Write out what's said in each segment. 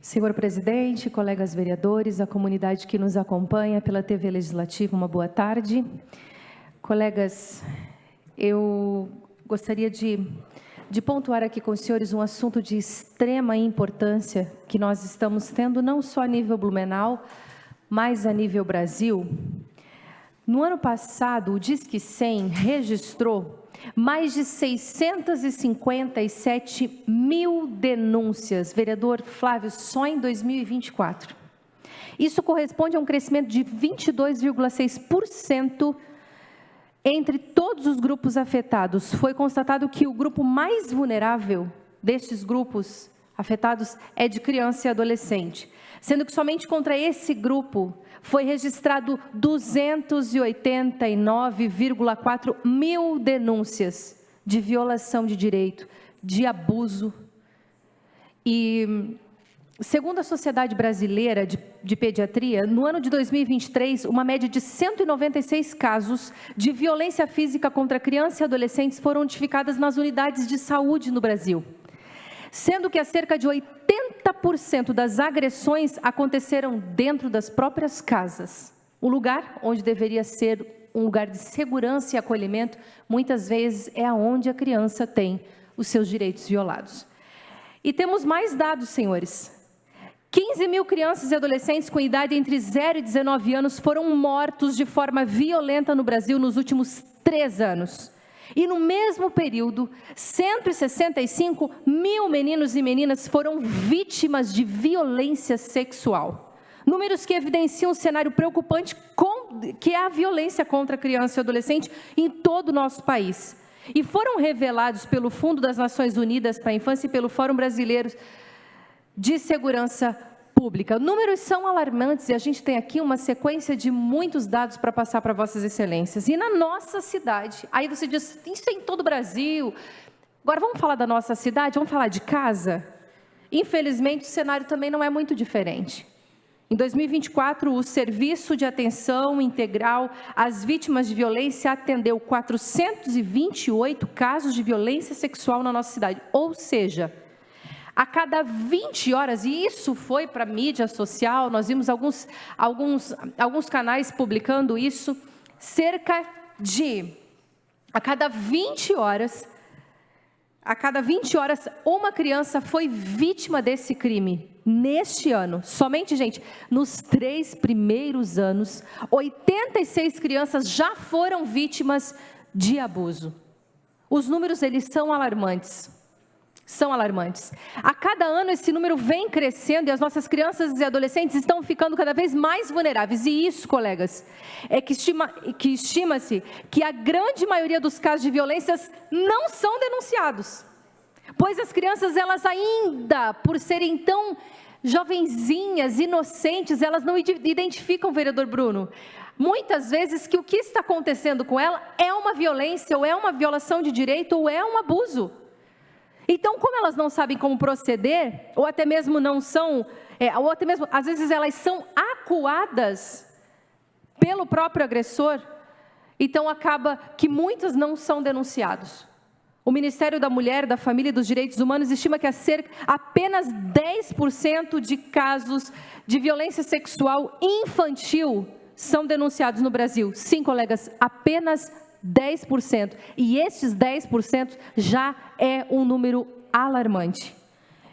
Senhor presidente, colegas vereadores, a comunidade que nos acompanha pela TV Legislativa, uma boa tarde. Colegas, eu gostaria de pontuar aqui com os senhores um assunto de extrema importância que nós estamos tendo não só a nível Blumenau, mas a nível Brasil. No ano passado, o Disque 100 registrou mais de 657 mil denúncias, vereador Flávio, só em 2024. Isso corresponde a um crescimento de 22,6% entre todos os grupos afetados. Foi constatado que o grupo mais vulnerável destes grupos afetados é de criança e adolescente, sendo que somente contra esse grupo foi registrado 289,4 mil denúncias de violação de direito, de abuso. E, segundo a Sociedade Brasileira de Pediatria, no ano de 2023, uma média de 196 casos de violência física contra crianças e adolescentes foram notificadas nas unidades de saúde no Brasil, sendo que cerca de 80% das agressões aconteceram dentro das próprias casas. O lugar onde deveria ser um lugar de segurança e acolhimento, muitas vezes é onde a criança tem os seus direitos violados. E temos mais dados, senhores. 15 mil crianças e adolescentes com idade entre 0 e 19 anos foram mortos de forma violenta no Brasil nos últimos 3 anos. E no mesmo período, 165 mil meninos e meninas foram vítimas de violência sexual. Números que evidenciam um cenário preocupante que é a violência contra a criança e adolescente em todo o nosso país. E foram revelados pelo Fundo das Nações Unidas para a Infância e pelo Fórum Brasileiro de Segurança Pública. Números são alarmantes e a gente tem aqui uma sequência de muitos dados para passar para vossas excelências. E na nossa cidade, aí você diz, isso é em todo o Brasil. Agora vamos falar da nossa cidade, vamos falar de casa? Infelizmente o cenário também não é muito diferente. Em 2024, o Serviço de Atenção Integral às Vítimas de Violência atendeu 428 casos de violência sexual na nossa cidade, ou seja, a cada 20 horas, e isso foi para a mídia social, nós vimos alguns canais publicando isso, a cada 20 horas, uma criança foi vítima desse crime. Neste ano, somente, gente, nos 3 primeiros anos, 86 crianças já foram vítimas de abuso. Os números, eles são alarmantes. A cada ano esse número vem crescendo e as nossas crianças e adolescentes estão ficando cada vez mais vulneráveis. E isso, colegas, é que estima-se que a grande maioria dos casos de violências não são denunciados. Pois as crianças, elas ainda, por serem tão jovenzinhas, inocentes, elas não identificam, vereador Bruno, muitas vezes que o que está acontecendo com ela é uma violência, ou é uma violação de direito, ou é um abuso. Então, como elas não sabem como proceder, ou até mesmo não são, ou até mesmo, às vezes elas são acuadas pelo próprio agressor, então acaba que muitos não são denunciados. O Ministério da Mulher, da Família e dos Direitos Humanos estima que apenas 10% de casos de violência sexual infantil são denunciados no Brasil. Sim, colegas, apenas 10%. E esses 10% já é um número alarmante.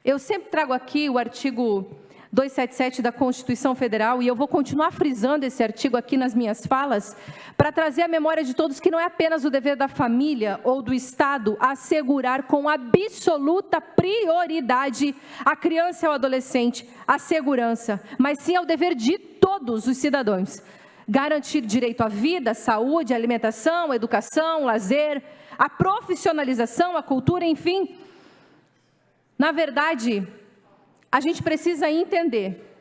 Eu sempre trago aqui o artigo 277 da Constituição Federal, e eu vou continuar frisando esse artigo aqui nas minhas falas, para trazer à memória de todos que não é apenas o dever da família ou do Estado assegurar com absoluta prioridade a criança e ao adolescente a segurança, mas sim é o dever de todos os cidadãos. Garantir direito à vida, saúde, alimentação, educação, lazer, a profissionalização, a cultura, enfim. Na verdade, a gente precisa entender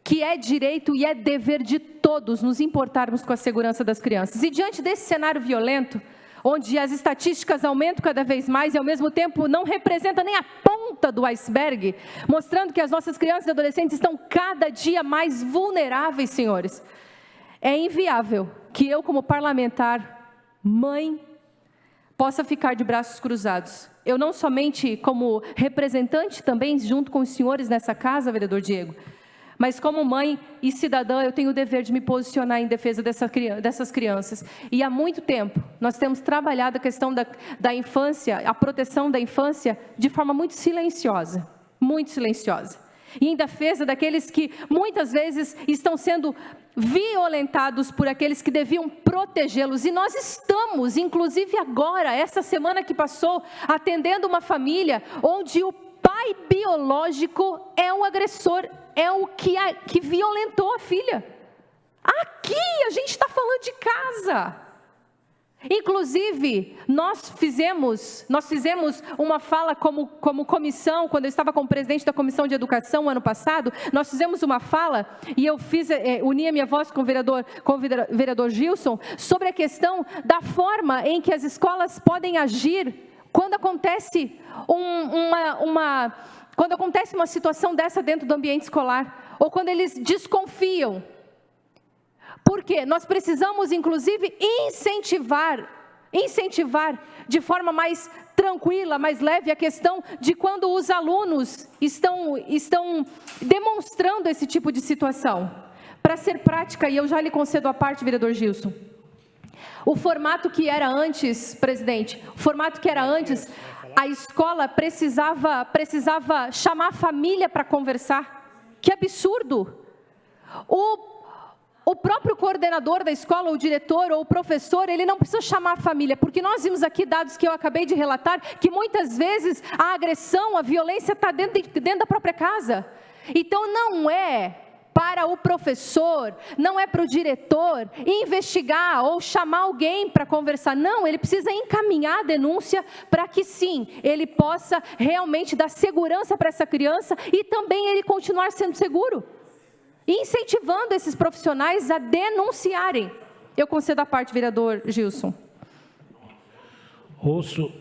que é direito e é dever de todos nos importarmos com a segurança das crianças. E diante desse cenário violento, onde as estatísticas aumentam cada vez mais e ao mesmo tempo não representa nem a ponta do iceberg, mostrando que as nossas crianças e adolescentes estão cada dia mais vulneráveis, senhores, é inviável que eu, como parlamentar, mãe, possa ficar de braços cruzados eu não somente como representante também, junto com os senhores nessa casa, vereador Diego, mas como mãe e cidadã, eu tenho o dever de me posicionar em defesa dessas crianças. E há muito tempo, nós temos trabalhado a questão da infância, a proteção da infância, de forma muito silenciosa. Muito silenciosa. E em defesa daqueles que muitas vezes estão sendo violentados por aqueles que deviam protegê-los. E nós estamos, inclusive agora, essa semana que passou, atendendo uma família onde o pai biológico é o agressor, é o que violentou a filha. Aqui a gente está falando de casa. Inclusive, nós fizemos uma fala como comissão, quando eu estava como presidente da Comissão de Educação ano passado, nós fizemos uma fala, e eu uni a minha voz com o vereador Gilson, sobre a questão da forma em que as escolas podem agir quando acontece uma situação dessa dentro do ambiente escolar, ou quando eles desconfiam. Porque nós precisamos, inclusive, incentivar de forma mais tranquila, mais leve, a questão de quando os alunos estão demonstrando esse tipo de situação. Para ser prática, e eu já lhe concedo a parte, vereador Gilson, o formato que era antes, presidente, a escola precisava chamar a família para conversar. Que absurdo! O próprio coordenador da escola, ou o diretor, ou o professor, ele não precisa chamar a família, porque nós vimos aqui dados que eu acabei de relatar, que muitas vezes a agressão, a violência está dentro da própria casa. Então não é para o professor, não é para o diretor investigar ou chamar alguém para conversar. Não, ele precisa encaminhar a denúncia para que sim, ele possa realmente dar segurança para essa criança e também ele continuar sendo seguro. Incentivando esses profissionais a denunciarem. Eu concedo a parte, vereador Gilson. Ouço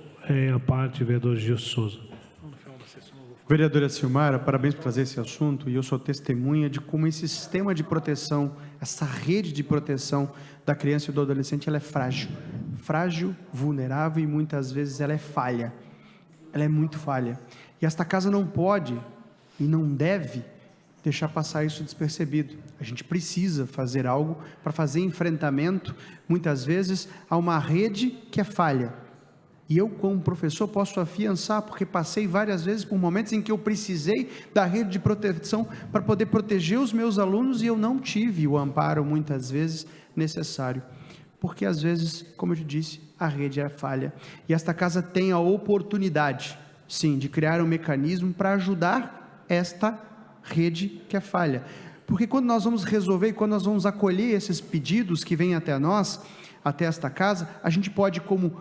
a parte, vereador Gilson Souza. Vereadora Silmara, parabéns por trazer esse assunto, e eu sou testemunha de como esse sistema de proteção, essa rede de proteção da criança e do adolescente, ela é frágil, vulnerável e muitas vezes ela é falha. Ela é muito falha. E esta casa não pode e não deve deixar passar isso despercebido. A gente precisa fazer algo para fazer enfrentamento, muitas vezes, a uma rede que é falha. E eu, como professor, posso afiançar, porque passei várias vezes por momentos em que eu precisei da rede de proteção para poder proteger os meus alunos e eu não tive o amparo, muitas vezes, necessário. Porque, às vezes, como eu te disse, a rede é falha. E esta casa tem a oportunidade, sim, de criar um mecanismo para ajudar esta rede que é falha, porque quando nós vamos resolver, quando nós vamos acolher esses pedidos que vêm até nós, até esta casa, a gente pode, como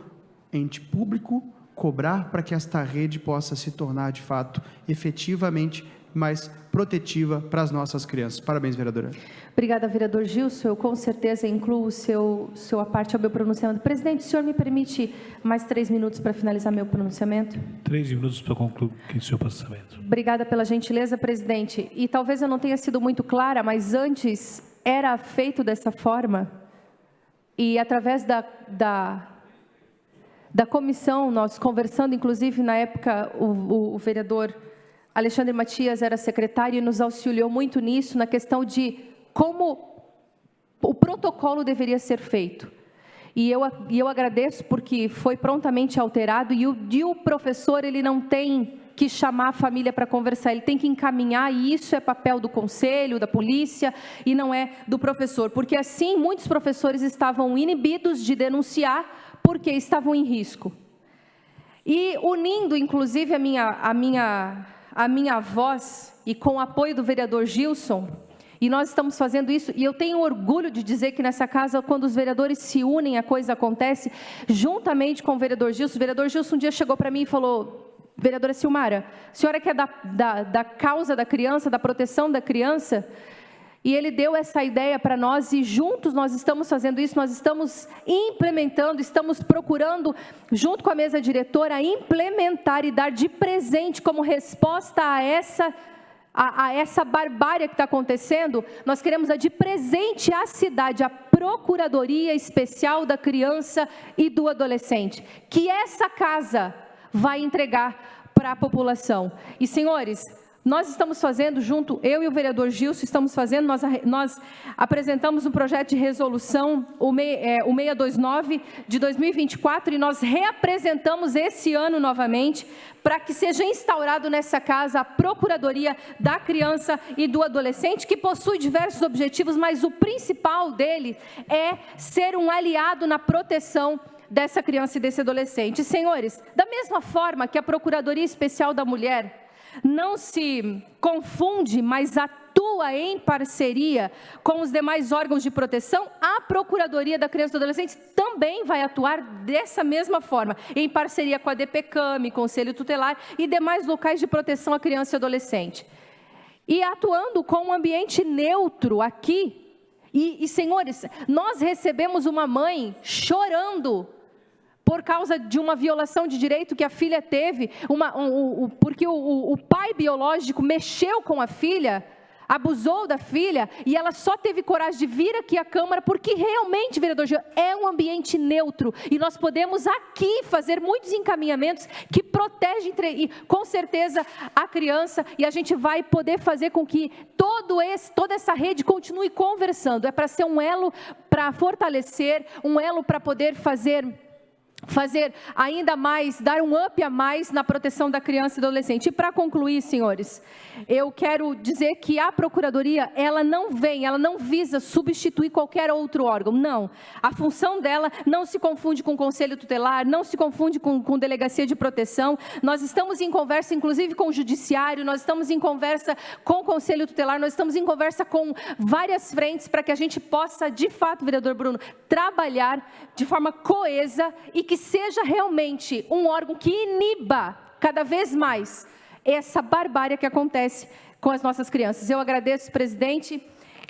ente público, cobrar para que esta rede possa se tornar de fato, efetivamente, mais protetiva para as nossas crianças. Parabéns, vereadora. Obrigada, vereador Gilson. Eu com certeza incluo a parte ao meu pronunciamento. Presidente, o senhor me permite mais 3 minutos para finalizar meu pronunciamento? 3 minutos para concluir o seu pronunciamento. Obrigada pela gentileza, presidente. E talvez eu não tenha sido muito clara, mas antes era feito dessa forma. E através da comissão, nós conversando, inclusive na época o vereador Alexandre Matias era secretário e nos auxiliou muito nisso, na questão de como o protocolo deveria ser feito. E eu agradeço porque foi prontamente alterado e o professor, ele não tem que chamar a família para conversar, ele tem que encaminhar, e isso é papel do conselho, da polícia, e não é do professor, porque assim muitos professores estavam inibidos de denunciar porque estavam em risco. E unindo, inclusive, a minha voz, e com o apoio do vereador Gilson, e nós estamos fazendo isso, e eu tenho orgulho de dizer que nessa casa, quando os vereadores se unem, a coisa acontece, juntamente com o vereador Gilson um dia chegou para mim e falou: vereadora Silmara, a senhora que é da causa da criança, da proteção da criança, e ele deu essa ideia para nós, e juntos nós estamos fazendo isso, nós estamos implementando, estamos procurando, junto com a mesa diretora, implementar e dar de presente como resposta a essa barbárie que está acontecendo. Nós queremos dar de presente à cidade a Procuradoria Especial da Criança e do Adolescente. Que essa casa vai entregar para a população. E, senhores, nós estamos fazendo junto, eu e o vereador Gilson estamos fazendo, nós apresentamos um projeto de resolução, o 629 de 2024, e nós reapresentamos esse ano novamente, para que seja instaurado nessa casa a Procuradoria da Criança e do Adolescente, que possui diversos objetivos, mas o principal dele é ser um aliado na proteção dessa criança e desse adolescente. Senhores, da mesma forma que a Procuradoria Especial da Mulher não se confunde, mas atua em parceria com os demais órgãos de proteção, a Procuradoria da Criança e do Adolescente também vai atuar dessa mesma forma, em parceria com a DPCAM, Conselho Tutelar e demais locais de proteção à criança e adolescente. E atuando com um ambiente neutro aqui, senhores, nós recebemos uma mãe chorando por causa de uma violação de direito que a filha teve, porque o pai biológico mexeu com a filha, abusou da filha, e ela só teve coragem de vir aqui à Câmara, porque realmente, vereador Gil, é um ambiente neutro, e nós podemos aqui fazer muitos encaminhamentos que protegem, com certeza, a criança, e a gente vai poder fazer com que toda essa rede continue conversando. É para ser um elo para fortalecer, um elo para poder fazer ainda mais, dar um up a mais na proteção da criança e do adolescente. E para concluir, senhores, eu quero dizer que a Procuradoria, ela não visa substituir qualquer outro órgão, não. A função dela não se confunde com o Conselho Tutelar, não se confunde com Delegacia de Proteção. Nós estamos em conversa, inclusive, com o Judiciário, nós estamos em conversa com o Conselho Tutelar, nós estamos em conversa com várias frentes para que a gente possa, de fato, vereador Bruno, trabalhar de forma coesa e que seja realmente um órgão que iniba cada vez mais essa barbárie que acontece com as nossas crianças. Eu agradeço, presidente,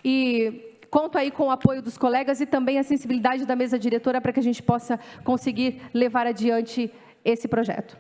e conto aí com o apoio dos colegas e também a sensibilidade da mesa diretora para que a gente possa conseguir levar adiante esse projeto.